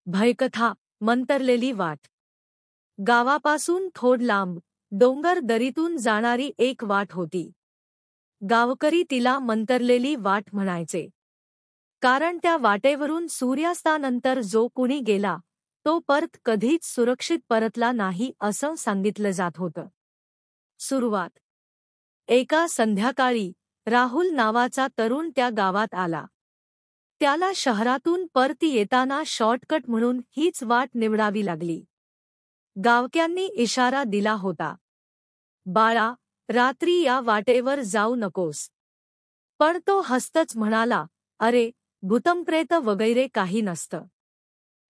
भयकथा मंतरलेली वाट. गावापासून थोड लांब डोंगर दरीतून जाणारी एक वाट होती. गावकरी तिला मंतरलेली वाट म्हणायचे. कारण त्या वाटेवरून सूर्यास्तानंतर जो कुणी गेला तो परत कधीच सुरक्षित परतला नाही असं सांगितलं जात होतं. सुरुवात. एका संध्याकाळी राहुल नावाचा तरुण त्या गावात आला. त्याला शहरातून परती येताना शॉर्टकट म्हणून हीच वाट निवडावी लागली. गावक्यांनी इशारा दिला होता, बाळा, रात्री या वाटेवर जाऊ नकोस. पण तो हसतच म्हणाला, अरे, भूतंप्रेत वगैरे काही नसतं.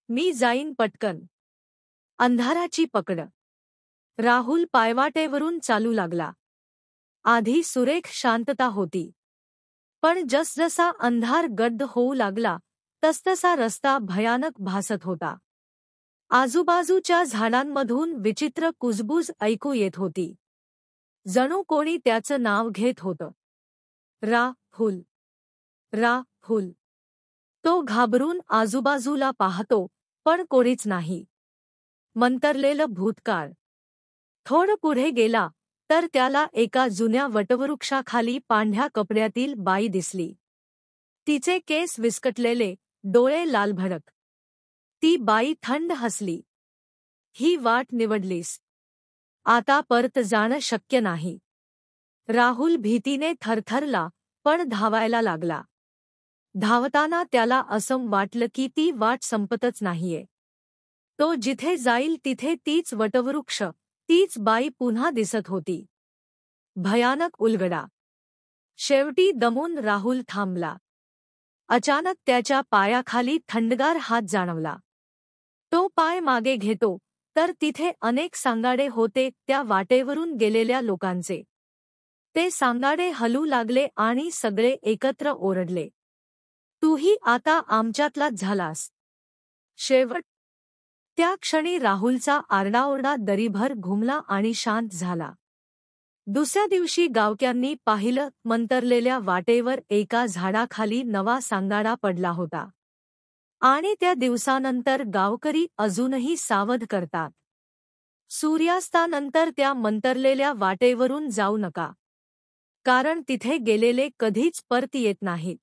मी जाईन पटकन. अंधाराची पकड. राहुल पायवाटेवरून चालू लागला. आधी सुरेख शांतता होती. पण जसजसा अंधार गड्ड होऊ लागला तसतसा रस्ता भयानक भासत होता. आजूबाजूच्या झाडांमधून विचित्र कुजबूज ऐकू येत होती. जणू कोणी त्याचं नाव घेत होतं. राहुल, राहुल. तो घाबरून आजूबाजूला पाहतो, पण कोणीच नाही. मंतरलेलं भूतकाळ. थोडं पुढे गेला तर त्याला एका जुन्या वटवृक्षाखाली पांढऱ्या कपड्यातील बाई दिसली. तिचे केस विस्कटलेले, डोळे लालभडक. ती बाई थंड हसली. ही वाट निवडलीस. आता परत जाणं शक्य नाही. राहुल भीतीने थरथरला, पण धावायला लागला. धावताना त्याला असं वाटलं की ती वाट संपतच नाहीये. तो जिथे जाईल तिथे तीच वटवृक्ष, तीच बाई पुन्हा दिसत होती. भयानक उलगडा. शेवटी दमून राहुल थांबला. अचानक त्याच्या पायाखाली थंडगार हात जाणवला. तो पाय मागे घेतो तर तिथे अनेक सांगाडे होते त्या वाटेवरून गेलेल्या लोकांचे. ते सांगाडे हलू लागले आणि सगळे एकत्र ओरडले, तूही आता आमच्यातलाच झालास. शेवट. त्या क्षणी राहुलचा आरडाओरडा दरीभर घुमला आणि शांत झाला. दुसऱ्या दिवशी गावक्यांनी पाहिलं, मंतरलेल्या वाटेवर एका झाडाखाली नवा सांगाडा पडला होता. आणि त्या दिवसानंतर गावकरी अजूनही सावध करतात. सूर्यास्तानंतर त्या मंतरलेल्या वाटेवरून जाऊ नका. कारण तिथे गेलेले कधीच परत येत नाहीत.